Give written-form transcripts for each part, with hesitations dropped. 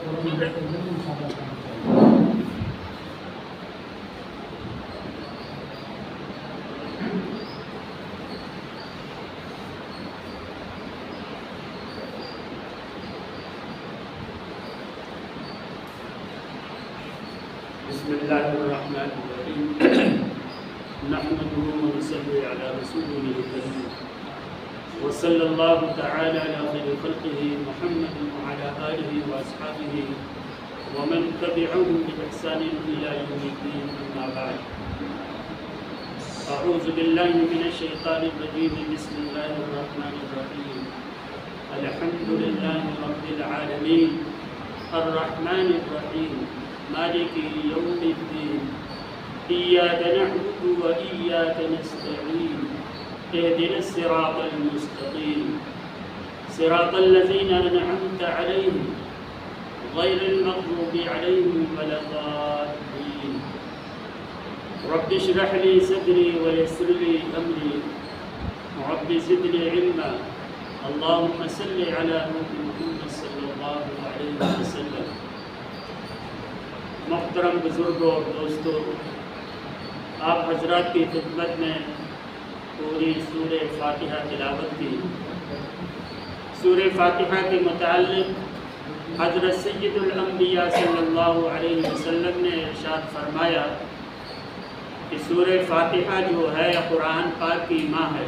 بسم اللہ الرحمن الرحیم نحمده ونصلي على رسوله الكريم وصلى الله تعالى على خير خلقه محمد وعلى آله وأصحابه ومن تبعهم بإحسان إلى يوم الدين أما بعد أعوذ بالله من الشيطان الرجيم بسم الله الرحمن الرحيم الحمد لله رب العالمين الرحمن الرحيم مالك يوم الدين إياك نعبد وإياك نستعين اهدنا الصراط المستقيم صراط الذين أنعمت عليهم غير المغضوب عليهم ولا الضالين رب اشرح لي صدري ويسر لي أمري رب زدني علما اللهم صل على محمد صلى الله عليه وسلم. محترم بزرگوں اور دوستوں، آپ حضرات کی خدمت میں پوری سورہ فاتحہ تلاوت کی. سورہ فاتحہ کے متعلق حضرت سید الانبیاء صلی اللہ علیہ وسلم نے ارشاد فرمایا کہ سورہ فاتحہ جو ہے قرآن پاک کی ماں ہے.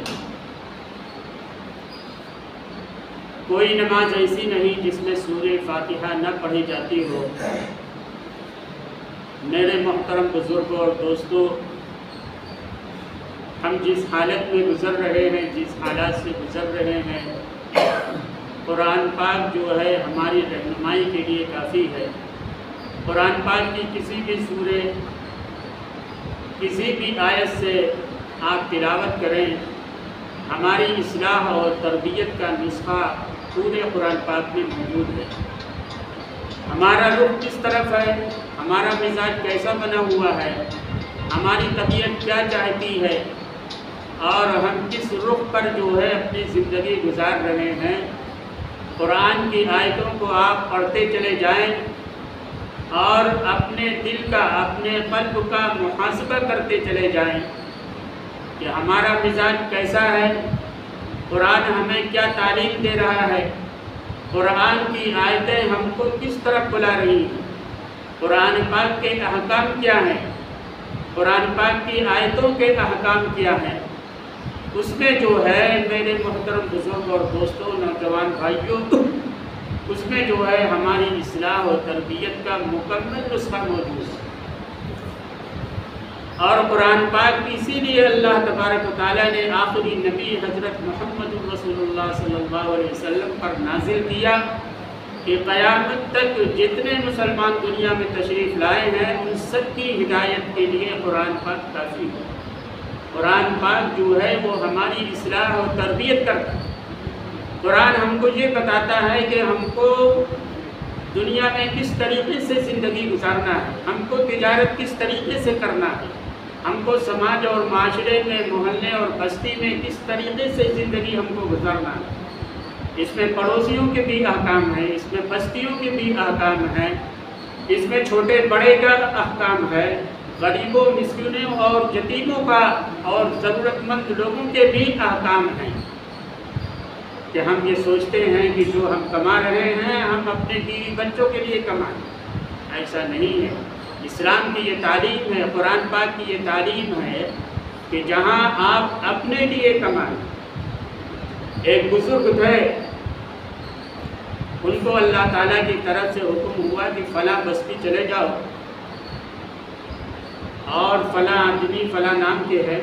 کوئی نماز ایسی نہیں جس میں سورہ فاتحہ نہ پڑھی جاتی ہو. میرے محترم بزرگوں اور دوستوں، ہم جس حالت میں گزر رہے ہیں، جس حالات سے گزر رہے ہیں، قرآن پاک جو ہے ہماری رہنمائی کے لیے کافی ہے. قرآن پاک کی کسی بھی سورہ، کسی بھی آیت سے آپ تلاوت کریں، ہماری اصلاح اور تربیت کا نسخہ پورے قرآن پاک میں موجود ہے. ہمارا رخ کس طرف ہے، ہمارا مزاج کیسا بنا ہوا ہے، ہماری طبیعت کیا چاہتی ہے، اور ہم کس رخ پر جو ہے اپنی زندگی گزار رہے ہیں، قرآن کی آیتوں کو آپ پڑھتے چلے جائیں اور اپنے دل کا، اپنے قلب کا محاسبہ کرتے چلے جائیں کہ ہمارا مزاج کیسا ہے، قرآن ہمیں کیا تعلیم دے رہا ہے، قرآن کی آیتیں ہم کو کس طرف بلا رہی ہیں، قرآن پاک کے احکام کیا ہیں، قرآن پاک کی آیتوں کے احکام کیا ہیں. اس میں جو ہے میرے محترم بزرگ اور دوستوں، نوجوان بھائیوں، اس میں جو ہے ہماری اصلاح و تربیت کا مکمل نسخہ موجود ہے. اور قرآن پاک اسی لیے اللہ تبارک و تعالیٰ نے آخری نبی حضرت محمد رسول اللہ صلی اللہ علیہ وسلم پر نازل کیا کہ قیامت تک جتنے مسلمان دنیا میں تشریف لائے ہیں ان سب کی ہدایت کے لیے قرآن پاک کافی ہے. قرآن پاک جو ہے وہ ہماری اصلاح اور تربیت کرتا ہے. قرآن ہم کو یہ بتاتا ہے کہ ہم کو دنیا میں کس طریقے سے زندگی گزارنا ہے، ہم کو تجارت کس طریقے سے کرنا ہے، ہم کو سماج اور معاشرے میں، محلے اور بستی میں کس طریقے سے زندگی ہم کو گزارنا ہے. اس میں پڑوسیوں کے بھی احکام ہیں، اس میں بستیوں کے بھی احکام ہیں، اس میں چھوٹے بڑے کا احکام ہے، غریبوں، مسکینوں اور یتیموں کا اور ضرورت مند لوگوں کے بھی احکام ہیں. کہ ہم یہ سوچتے ہیں کہ جو ہم کما رہے ہیں ہم اپنے بیوی بچوں کے لیے کمائیں، ایسا نہیں ہے. اسلام کی یہ تعلیم ہے، قرآن پاک کی یہ تعلیم ہے کہ جہاں آپ اپنے لیے کمائیں. ایک بزرگ تھے، ان کو اللہ تعالیٰ کی طرف سے حکم ہوا کہ فلاں بستی چلے جاؤ اور فلاں آدمی فلاں نام کے ہے،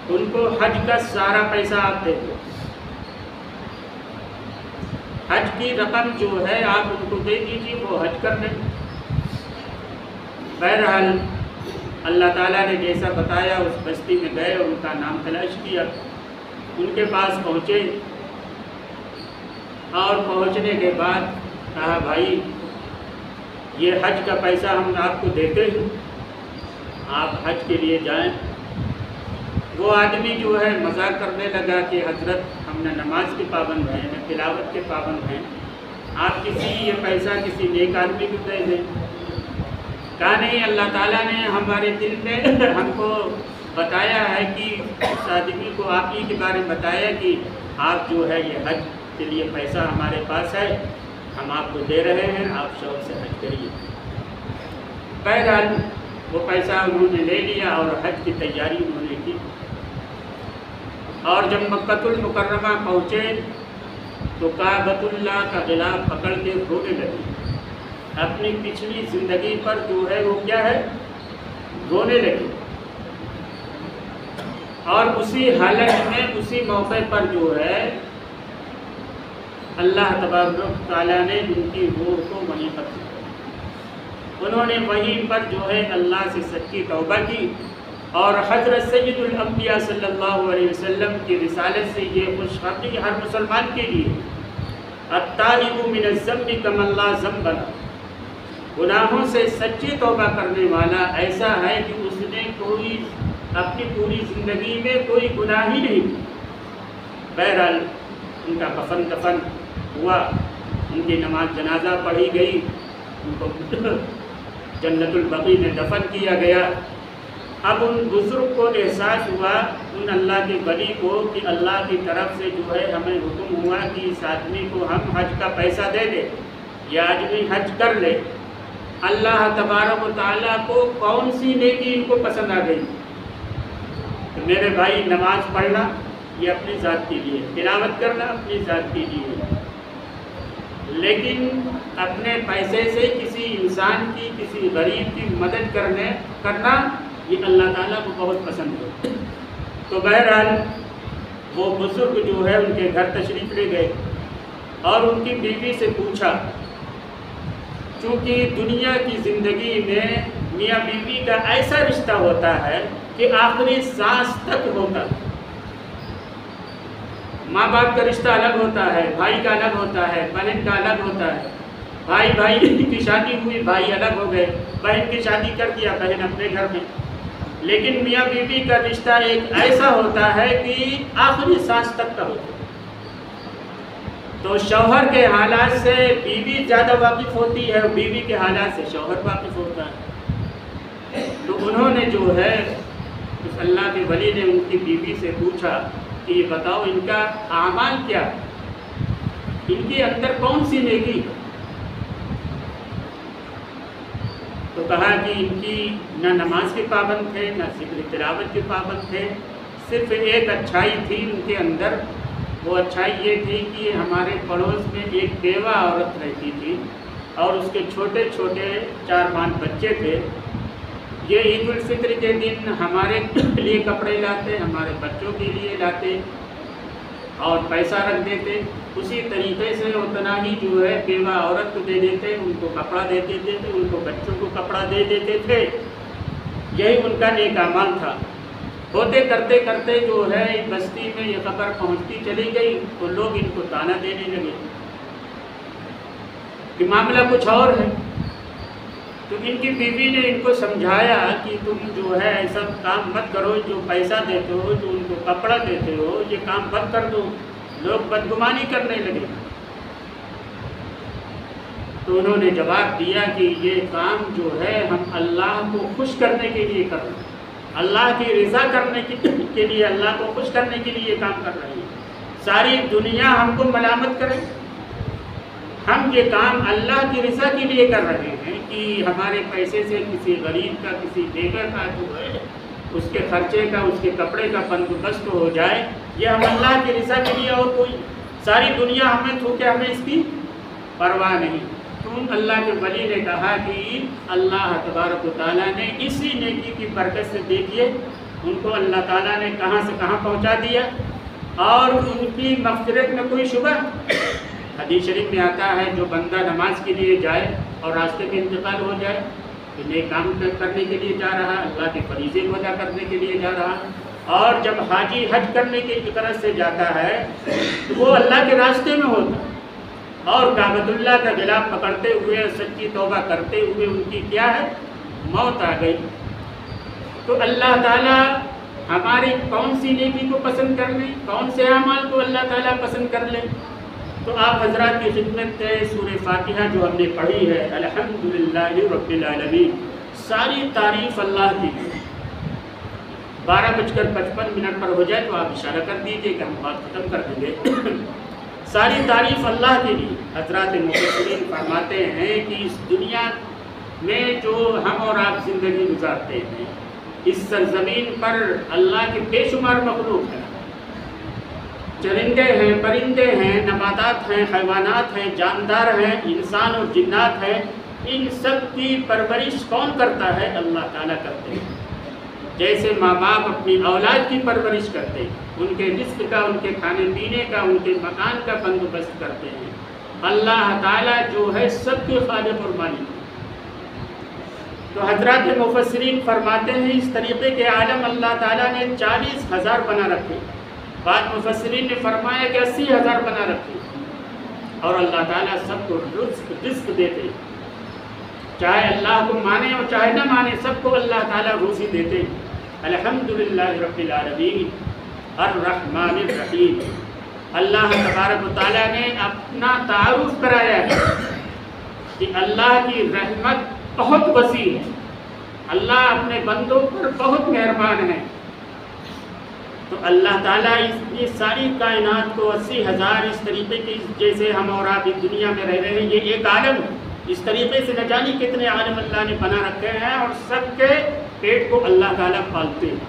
ان کو حج کا سارا پیسہ آپ دے دو، حج کی رقم جو ہے آپ ان کو دے دیجیے، وہ حج کر لیں. بہرحال اللہ تعالیٰ نے جیسا بتایا اس بستی میں گئے اور ان کا نام تلاش کیا. ان کے پاس پہنچے اور پہنچنے کے بعد کہا بھائی یہ حج کا پیسہ ہم آپ کو دیتے ہیں، آپ حج کے لیے جائیں. وہ آدمی جو ہے مذاق کرنے لگا کہ حضرت ہم نہ نماز کے پابند ہیں، نہ تلاوت کے پابند ہیں، آپ یہ پیسہ کسی نیک آدمی کو دے دیں۔ کہا نہیں، اللہ تعالیٰ نے ہمارے دل میں ہم کو بتایا ہے کہ اس آدمی کو آپ ہی کے بارے میں بتایا کہ آپ جو ہے یہ حج کے لیے پیسہ ہمارے پاس ہے، ہم آپ کو دے رہے ہیں، آپ شوق سے حج کریے۔ بہرحال وہ پیسہ انہوں نے لے لیا اور حج کی تیاری انہوں نے کی، اور جب مکہ المکرمہ پہنچے تو کعبۃ اللہ کا غلاف پکڑ کے رونے لگے، اپنی پچھلی زندگی پر جو ہے وہ کیا ہے، رونے لگے۔ اور اسی حالت میں اسی موقع پر جو ہے اللہ تبارک و تعالیٰ نے ان کی روح کو وہیں پر دیا۔ انہوں نے وہیں پر جو ہے اللہ سے سچی توبہ کی، اور حضرت سید الانبیاء صلی اللہ علیہ وسلم کی رسالت سے یہ خوشخبری ہر مسلمان کے لیے، التائب من الذنب کمن لا ذنب لہ، گناہوں سے سچی توبہ کرنے والا ایسا ہے کہ اس نے کوئی اپنی پوری زندگی میں کوئی گناہ ہی نہیں کیا۔ بہرحال ان کا کفن دفن ہوا، ان کی نماز جنازہ پڑھی گئی، ان کو جنت البقیع میں دفن کیا گیا۔ اب ان بزرگ کو احساس ہوا، ان اللہ کے ولی کو، کہ اللہ کی طرف سے جو ہے ہمیں حکم ہوا کہ اس آدمی کو ہم حج کا پیسہ دے دیں، یہ آدمی حج کر لے۔ اللہ تبارک و تعالیٰ کو کون سی نیکی ان کو پسند آ گئی؟ تو میرے بھائی، نماز پڑھنا یہ اپنی ذات کے لیے، تلاوت کرنا اپنی ذات کے لیے، لیکن اپنے پیسے سے کسی انسان کی، کسی غریب کی مدد کرنا یہ اللہ تعالیٰ کو بہت پسند ہے۔ تو بہرحال وہ بزرگ جو ہے ان کے گھر تشریف لے گئے اور ان کی بیوی سے پوچھا، چونکہ دنیا کی زندگی میں میاں بیوی کا ایسا رشتہ ہوتا ہے کہ آخری سانس تک ہوتا ہے۔ ماں باپ کا رشتہ الگ ہوتا ہے، بھائی کا الگ ہوتا ہے، بہن کا الگ ہوتا ہے، بھائی کی شادی ہوئی، بھائی الگ ہو گئے، بہن کی شادی کر دیا، بہن اپنے گھر میں، لیکن میاں بیوی کا رشتہ ایک ایسا ہوتا ہے کہ آخری سانس تک کا ہوتا ہے۔ تو شوہر کے حالات سے بیوی زیادہ واقف ہوتی ہے، اور بیوی کے حالات سے شوہر واقف ہوتا ہے۔ تو انہوں نے جو ہے اس اللہ کے ولی نے ان کی بیوی سے پوچھا کہ یہ بتاؤ ان کا اعمال کیا، ان کے اندر کون سی نیکی ہے؟ تو کہا کہ ان کی نہ نماز کے پابند تھے، نہ ذکر تلاوت کے پابند تھے، صرف ایک اچھائی تھی ان کے اندر، وہ اچھائی یہ تھی کہ ہمارے پڑوس میں ایک بیوہ عورت رہتی تھی اور اس کے چھوٹے چھوٹے 4-5 بچے تھے۔ یہ عید الفطر کے دن ہمارے لیے کپڑے لاتے، ہمارے بچوں کے لیے لاتے اور پیسہ رکھ دیتے، اسی طریقے سے اتنا ہی جو ہے بیوہ عورت کو دے دیتے، ان کو کپڑا دے دیتے تھے، ان کو بچوں کو کپڑا دے دیتے تھے۔ یہی ان کا نیک اعمال تھا۔ ہوتے کرتے کرتے جو ہے بستی میں یہ خبر پہنچتی چلی گئی تو لوگ ان کو طعنہ دینے لگے کہ معاملہ کچھ اور ہے۔ تو ان کی بیوی نے ان کو سمجھایا کہ تم جو ہے ایسا کام مت کرو، جو پیسہ دیتے ہو، جو ان کو کپڑا دیتے ہو، یہ کام بند کر دو، لوگ بدگمانی کرنے لگے۔ تو انہوں نے جواب دیا کہ یہ کام جو ہے ہم اللہ کو خوش کرنے کے لیے کر رہے ہیں، اللہ کی رضا کرنے کے لیے، اللہ کو خوش کرنے کے لیے یہ کام کر رہے ہیں۔ ساری دنیا ہم کو ملامت کرے، ہم یہ کام اللہ کی رضا کے لیے کر رہے ہیں کہ ہمارے پیسے سے کسی غریب کا، کسی بیگھر کا جو ہے اس کے خرچے کا، اس کے کپڑے کا بندوبست ہو جائے، یہ ہم اللہ کی رضا کے لیے، اور کوئی ساری دنیا ہمیں تھوکے، ہمیں اس کی پرواہ نہیں۔ تو اللہ کے ولی نے کہا کہ اللہ تبارک و تعالیٰ نے اسی نیکی کی برکت سے دیکھیے ان کو اللہ تعالیٰ نے کہاں سے کہاں پہنچا دیا، اور ان کی مغفرت میں کوئی شبہ۔ حدیث شریف میں آتا ہے جو بندہ نماز کے لیے جائے اور راستے میں انتقال ہو جائے تو نیک کام کرنے کے لیے جا رہا، اللہ کے فریضے کو ادا کرنے کے لیے جا رہا، اور جب حاجی حج کرنے کی طرف سے جاتا ہے تو وہ اللہ کے راستے میں ہوتا ہے، اور کعبۃ اللہ کا غلاف پکڑتے ہوئے سچی توبہ کرتے ہوئے ان کی کیا ہے، موت آ گئی۔ تو اللہ تعالیٰ ہماری کون سی نیکی کو پسند کر لیں، کون سے اعمال کو اللہ تعالیٰ پسند کر لیں؟ تو آپ حضرات کی خدمت میں سورہ فاتحہ جو ہم نے پڑھی ہے، الحمدللہ رب العالمین، ساری تعریف اللہ کی ہے۔ 12:55 پر ہو جائے تو آپ اشارہ کر دیجئے کہ ہم بات ختم کر دیں گے۔ ساری تعریف اللہ کے لیے۔ حضرات مفسرین فرماتے ہیں کہ اس دنیا میں جو ہم اور آپ زندگی گزارتے ہیں، اس سرزمین پر اللہ کے بے شمار مخلوق ہیں، چرندے ہیں، پرندے ہیں، نباتات ہیں، حیوانات ہیں، جاندار ہیں، انسان اور جنات ہیں۔ ان سب کی پرورش کون کرتا ہے؟ اللہ تعالیٰ کرتے ہیں۔ جیسے ماں باپ اپنی اولاد کی پرورش کرتے ہیں، ان کے رزق کا، ان کے کھانے پینے کا، ان کے مکان کا بندوبست کرتے ہیں، اللہ تعالیٰ جو ہے سب کے خالق اور مالک ہے۔ تو حضرات مفسرین فرماتے ہیں اس طریقے کے عالم اللہ تعالیٰ نے 40,000 بنا رکھے۔ بعض مفسرین نے فرمایا کہ 80,000 بنا رکھے، اور اللہ تعالیٰ سب کو رزق دیتے، چاہے اللہ کو مانے اور چاہے نہ مانے، سب کو اللہ تعالیٰ روزی دیتے۔ الحمدللہ رب العالمین الرحمن الرحیم۔ اللہ تبارک و تعالیٰ نے اپنا تعارف کرایا ہے کہ اللہ کی رحمت بہت وسیع ہے، اللہ اپنے بندوں پر بہت مہربان ہے۔ تو اللہ تعالیٰ اس ساری کائنات کو 80,000 اس طریقے کی، جیسے ہم اور آپ اس دنیا میں رہ رہے ہیں، یہ ایک عالم ہے۔ اس طریقے سے نہ جانے کتنے عالم اللہ نے بنا رکھے ہیں، اور سب کے پیٹ کو اللہ تعالیٰ پالتے ہیں۔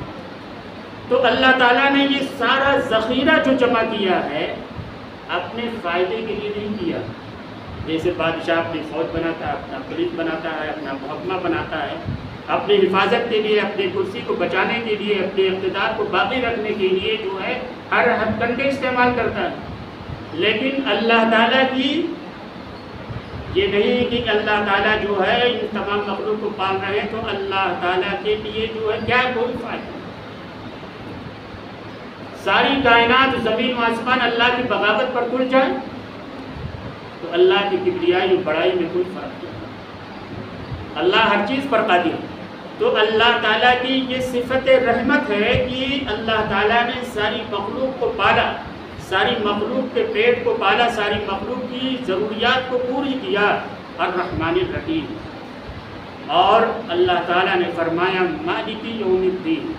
تو اللہ تعالیٰ نے یہ سارا ذخیرہ جو جمع کیا ہے اپنے فائدے کے لیے نہیں کیا۔ جیسے بادشاہ اپنی فوج بناتا ہے، اپنا پولیس بناتا ہے، اپنا محکمہ بناتا ہے، اپنی حفاظت کے لیے، اپنی کرسی کو بچانے کے لیے، اپنے اقتدار کو باقی رکھنے کے لیے جو ہے ہر ہتھ کنڈے استعمال کرتا ہے۔ لیکن اللہ تعالیٰ کی یہ نہیں کہ اللہ تعالیٰ جو ہے ان تمام مخلوق کو پال رہے ہیں تو اللہ تعالیٰ کے لیے جو ہے کیا کوئی فائدہ نہیں۔ ساری کائنات زمین و آسمان اللہ کی بغاوت پر کھل جائے تو اللہ کی کبریائی و بڑائی میں کوئی فرق نہیں۔ اللہ ہر چیز پر قادر ہے۔ تو اللہ تعالیٰ کی یہ صفت رحمت ہے کہ اللہ تعالیٰ نے ساری مخلوق کو پالا، ساری مخلوق کے پیٹ کو پالا، ساری مخلوق کی ضروریات کو پوری کیا۔ الرحمن الرحیم۔ اور اللہ تعالیٰ نے فرمایا مالک یوم الدین،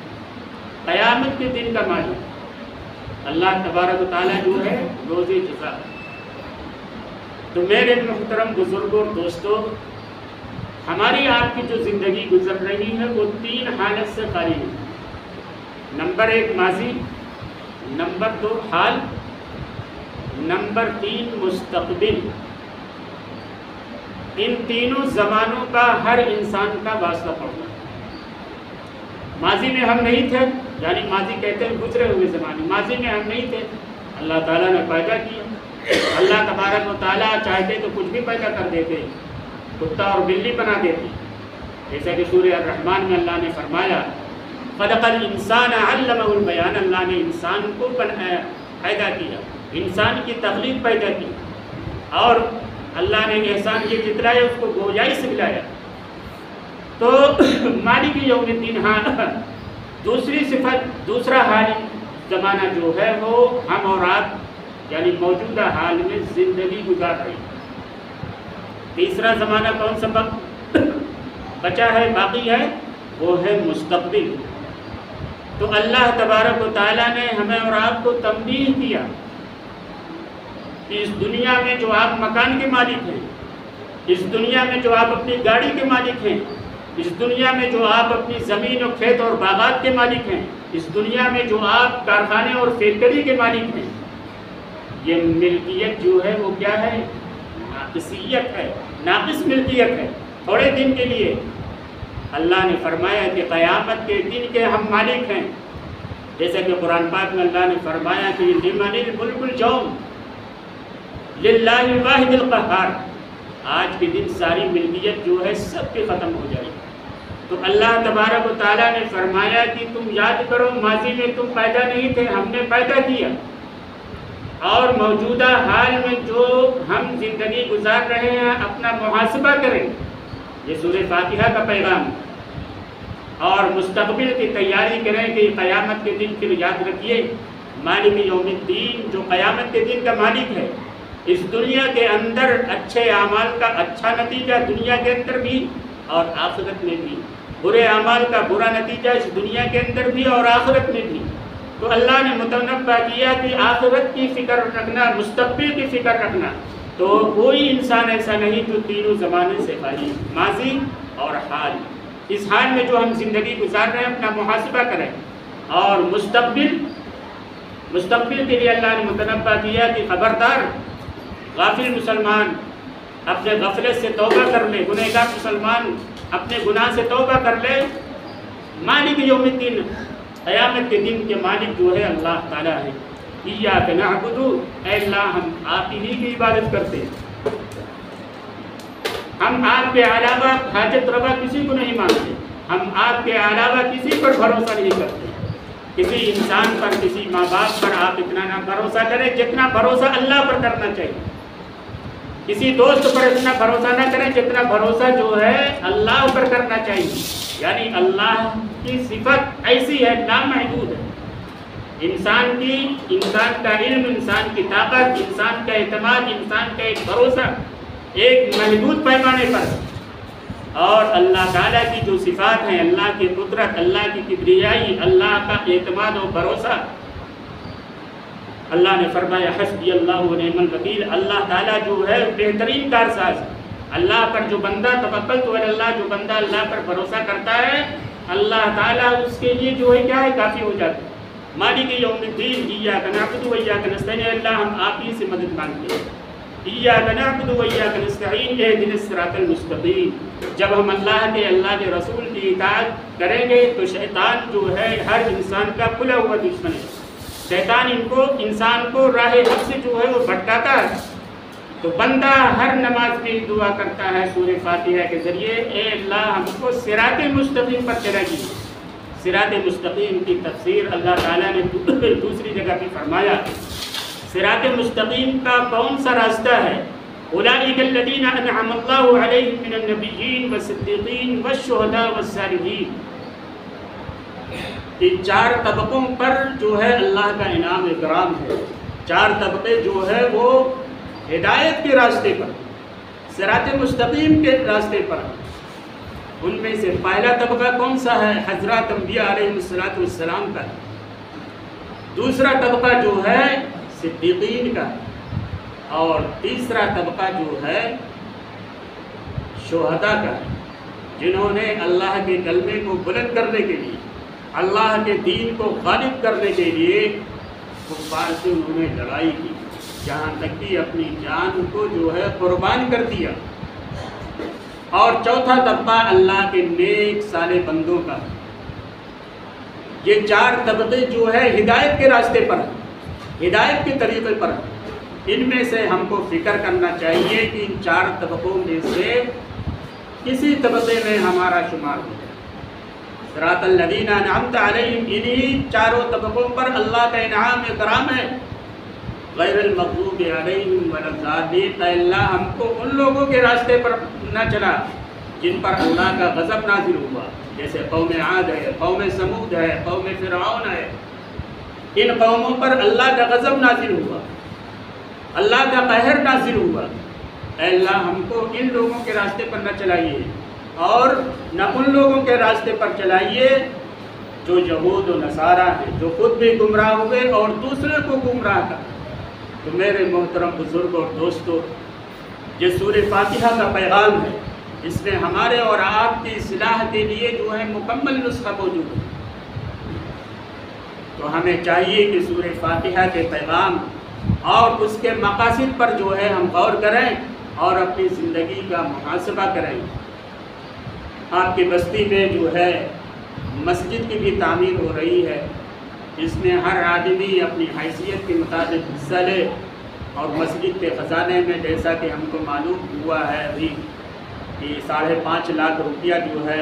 قیامت کے دن کا مالک اللہ تبارک و تعالیٰ جو ہے روز جزا۔ تو میرے محترم بزرگوں اور دوستوں، ہماری آپ کی جو زندگی گزر رہی ہے وہ 3 حالت سے خالی ہے۔ نمبر 1 ماضی، نمبر 2 حال، نمبر 3 مستقبل۔ ان تینوں زمانوں کا ہر انسان کا واسطہ پڑنا۔ ماضی میں ہم نہیں تھے، یعنی ماضی کہتے ہیں گزرے ہوئے زمانے، ماضی میں ہم نہیں تھے، اللہ تعالیٰ نے پیدا کیا۔ اللہ تبارک و تعالیٰ چاہتے تو کچھ بھی پیدا کر دیتے، کتا اور بلی بنا دیتے، جیسا کہ سورہ الرحمن میں اللہ نے فرمایا خلق الانسان علمہ البیان۔ اللہ نے انسان کو پیدا کیا، انسان کی تخلیق پیدا کی، اور اللہ نے احسان یہ جتلایا، اس کو گویائی سے ملایا۔ تو مالک یوم الدین۔ ہاں، دوسری صفت، دوسرا حال زمانہ جو ہے وہ ہم اور آپ یعنی موجودہ حال میں زندگی گزار رہے ہیں۔ تیسرا زمانہ کون سا بچا ہے، باقی ہے، وہ ہے مستقبل۔ تو اللہ تبارک و تعالیٰ نے ہمیں اور آپ کو تنبیہ کیا کہ اس دنیا میں جو آپ مکان کے مالک ہیں، اس دنیا میں جو آپ اپنی گاڑی کے مالک ہیں، اس دنیا میں جو آپ اپنی زمین و کھیت اور باغات کے مالک ہیں، اس دنیا میں جو آپ کارخانے اور فیکٹری کے مالک ہیں، یہ ملکیت جو ہے وہ کیا ہے؟ ناقصیت ہے، ناقص ملکیت ہے، تھوڑے دن کے لیے۔ اللہ نے فرمایا کہ قیامت کے دن کے ہم مالک ہیں، جیسا کہ قرآن پاک میں اللہ نے فرمایا کہ لمن الملک اليوم للہ الواحد القہار۔ آج کے دن ساری ملکیت جو ہے سب کے ختم ہو جائے گی۔ تو اللہ تبارک و تعالیٰ نے فرمایا کہ تم یاد کرو ماضی میں تم پیدا نہیں تھے، ہم نے پیدا کیا، اور موجودہ حال میں جو ہم زندگی گزار رہے ہیں اپنا محاسبہ کریں۔ یہ سورہ فاتحہ کا پیغام ہے۔ اور مستقبل کی تیاری کریں کہ قیامت کے دن پھر یاد رکھیے مالک یوم الدین، جو قیامت کے دن کا مالک ہے، اس دنیا کے اندر اچھے اعمال کا اچھا نتیجہ دنیا کے اندر بھی اور آخرت میں بھی، برے اعمال کا برا نتیجہ اس دنیا کے اندر بھی اور آخرت میں بھی۔ تو اللہ نے متنبہ کیا کہ آخرت کی فکر رکھنا، مستقبل کی فکر رکھنا، تو کوئی انسان ایسا نہیں جو تینوں زمانے سے خالی، ماضی اور حال، اس حال میں جو ہم زندگی گزار رہے ہیں اپنا محاسبہ کریں، اور مستقبل کے لیے اللہ نے متنبہ کیا کہ خبردار غافل مسلمان اپنے غفلت سے توبہ کر لے، گنہگار مسلمان اپنے گناہ سے توبہ کر لے۔ مالک یوم الدین، قیامت کے دن کے مالک جو ہے اللہ تعالیٰ ہے۔ ایاک نعبد، اے اللہ ہم آپ ہی کی عبادت کرتے ہیں، ہم آپ کے علاوہ حاجت روا کسی کو نہیں مانتے، ہم آپ کے علاوہ کسی پر بھروسہ نہیں کرتے، کسی انسان پر، کسی ماں باپ پر آپ اتنا نہ بھروسہ کریں جتنا بھروسہ اللہ پر کرنا چاہیے، کسی دوست پر اتنا بھروسہ نہ کریں جتنا بھروسہ جو ہے اللہ پر کرنا چاہیے۔ یعنی اللہ کی صفت ایسی ہے، لامحدود ہے، انسان کا علم، انسان کی طاقت، انسان کا اعتماد، انسان کا ایک بھروسہ ایک محدود پیمانے پر، اور اللہ تعالیٰ کی جو صفات ہیں، اللہ کی قدرت، اللہ کی کبریائی، اللہ کا اعتماد و بھروسہ، اللہ نے فرمایا حسبی اللہ و نعم الوکیل، اللہ تعالیٰ جو ہے بہترین کارساز ہے۔ اللہ پر جو بندہ توکلت علی اللہ، جو بندہ اللہ پر بھروسہ کرتا ہے، اللہ تعالیٰ اس کے لیے جو ہے کیا ہے، کافی ہو جاتا ہے۔ مالک یوم الدین، ایاک نعبد و ایاک نستعین، اللہ ہم آپ ہی سے مدد مانگتے ہیں۔ ایاک نعبد و ایاک نستعین، اہدنا الصراط المستقیم۔ جب ہم اللہ کے رسول کی اطاعت کریں گے تو شیطان جو ہے ہر انسان کا کھلا ہوا دشمن ہے، شیطان انسان کو راہ حق سے جو ہے وہ بھٹکاتا ہے۔ تو بندہ ہر نماز میں دعا کرتا ہے سورہ فاتحہ کے ذریعے، اے اللہ ہم کو صراط مستقیم پر چلا گی۔ صراط مستقیم کی تفسیر اللہ تعالیٰ نے دوسری جگہ بھی فرمایا، صراط مستقیم کا کون سا راستہ ہے؟ اولئک الذین انعم اللہ علیہم من النبیین والصدیقین والشہداء والصالحین۔ ان چار طبقوں پر جو ہے اللہ کا انعام اکرام ہے، چار طبقے جو ہے وہ ہدایت کے راستے پر، صراط مستقیم کے راستے پر۔ ان میں سے پہلا طبقہ کون سا ہے؟ حضرات انبیاء علیہ السلام کا۔ دوسرا طبقہ جو ہے صدیقین کا، اور تیسرا طبقہ جو ہے شہداء کا، جنہوں نے اللہ کے کلمے کو بلند کرنے کے لیے، اللہ کے دین کو غالب کرنے کے لیے کفار سے انہوں نے لڑائی کی، جہاں تک کہ اپنی جان کو جو ہے قربان کر دیا۔ اور چوتھا طبقہ اللہ کے نیک صالح بندوں کا۔ یہ چار طبقے جو ہے ہدایت کے راستے پر، ہدایت کے طریقے پر، ان میں سے ہم کو فکر کرنا چاہیے کہ ان چار طبقوں میں سے کسی طبقے میں ہمارا شمار ہو جائے۔ صراط الذین انعمت علیہم، انہی چاروں طبقوں پر اللہ کا انعام اکرام ہے۔ غیر المغضوب علیہم ولا الضالین، اے اللہ ہم کو ان لوگوں کے راستے پر نہ چلا جن پر اللہ کا غضب نازل ہوا، جیسے قوم عاد ہے، قوم سمود ہے، قوم فرعون ہے۔ ان قوموں پر اللہ کا غضب نازل ہوا، اللہ کا قہر نازل ہوا۔ اے اللہ ہم کو ان لوگوں کے راستے پر نہ چلائیے، اور نہ ان لوگوں کے راستے پر چلائیے جو یہود و نصارہ ہیں، جو خود بھی گمراہ ہوئے اور دوسرے کو گمراہ کر۔ تو میرے محترم بزرگ اور دوستو، یہ سورہ فاتحہ کا پیغام ہے، اس میں ہمارے اور آپ کی اصلاح کے لیے جو ہے مکمل نسخہ موجود ہے۔ تو ہمیں چاہیے کہ سورہ فاتحہ کے پیغام اور اس کے مقاصد پر جو ہے ہم غور کریں اور اپنی زندگی کا محاسبہ کریں۔ آپ کی بستی میں جو ہے مسجد کی بھی تعمیر ہو رہی ہے، اس میں ہر آدمی اپنی حیثیت کے مطابق حصہ لے، اور مسجد کے خزانے میں جیسا کہ ہم کو معلوم ہوا ہے ابھی کہ 5.5 لاکھ روپیہ جو ہے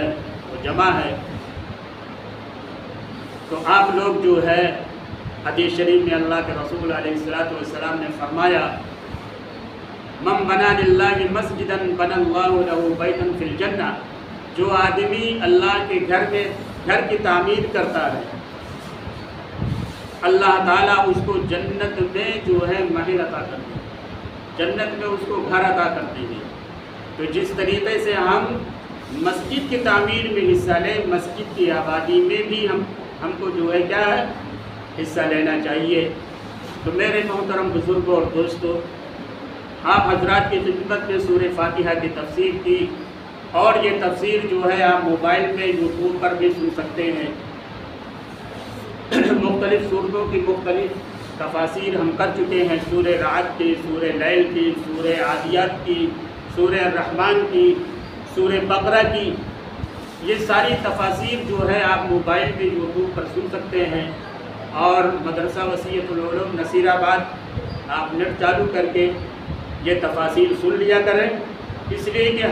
وہ جمع ہے۔ تو آپ لوگ جو ہے حدیث شریف میں اللہ کے رسول علیہ السلام نے فرمایا، من بنا للہ مسجدا بنا اللہ له بیتا فی الجنہ، جو آدمی اللہ کے گھر کی تعمیر کرتا ہے، اللہ تعالیٰ اس کو جنت میں جو ہے محل عطا کرتے ہیں۔ جنت میں اس کو گھر عطا کر دیں گے۔ تو جس طریقے سے ہم مسجد کی تعمیر میں حصہ لیں، مسجد کی آبادی میں بھی ہم کو جو ہے کیا ہے حصہ لینا چاہیے۔ تو میرے محترم بزرگوں اور دوستوں، آپ حضرات کی خدمت میں سورہ فاتحہ کی تفسیر کی، اور یہ تفسیر جو ہے آپ موبائل پہ یوٹیوب پر بھی سن سکتے ہیں۔ مختلف سورتوں کی مختلف تفاسیر ہم کر چکے ہیں، سورہ رعد کی، سورہ لیل کی، سورہ عادیات کی، سورہ الرحمن کی، سورہ بقرہ کی۔ یہ ساری تفاسیر جو ہے آپ موبائل پہ یوٹیوب پر سن سکتے ہیں، اور مدرسہ وسیعۃ العلوم نصیر آباد آپ نیٹ چالو کر کے یہ تفاسیر سن لیا کریں، اس لیے کہ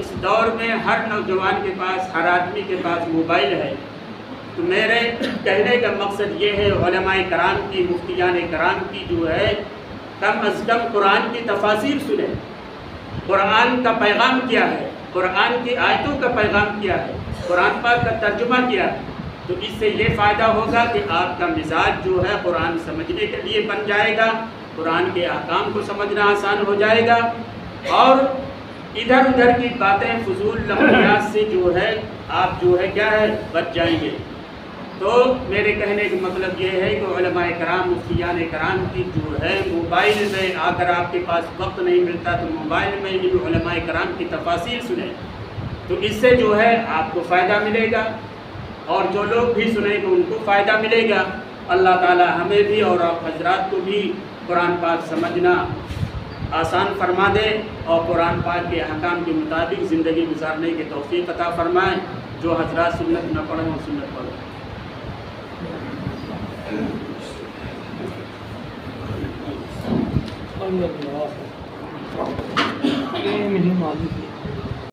اس دور میں ہر نوجوان کے پاس، ہر آدمی کے پاس موبائل ہے۔ تو میرے کہنے کا مقصد یہ ہے، علماء کرام کی، مفتیان کرام کی جو ہے کم از کم قرآن کی تفاسیر سنیں۔ قرآن کا پیغام کیا ہے، قرآن کی آیتوں کا پیغام کیا ہے، قرآن پاک کا ترجمہ کیا ہے۔ تو اس سے یہ فائدہ ہوگا کہ آپ کا مزاج جو ہے قرآن سمجھنے کے لیے بن جائے گا، قرآن کے احکام کو سمجھنا آسان ہو جائے گا، اور ادھر ادھر کی باتیں، فضول لفظیات سے جو ہے آپ جو ہے کیا ہے بچ جائیں گے۔ تو میرے کہنے کا مطلب یہ ہے کہ علماء کرام، مفتیان کرام کی جو ہے موبائل میں، اگر آپ کے پاس وقت نہیں ملتا تو موبائل میں ہی علماء کرام کی تفاسیر سنیں، تو اس سے جو ہے آپ کو فائدہ ملے گا، اور جو لوگ بھی سنیں گے ان کو فائدہ ملے گا۔ اللہ تعالی ہمیں بھی اور آپ حضرات کو بھی قرآن پاک سمجھنا آسان فرما دے، اور قرآن پاک کے احکام کے مطابق زندگی گزارنے کی توفیق عطا فرمائے۔ جو حضرات سنت نہ پڑھیں وہ سنت پڑھیں۔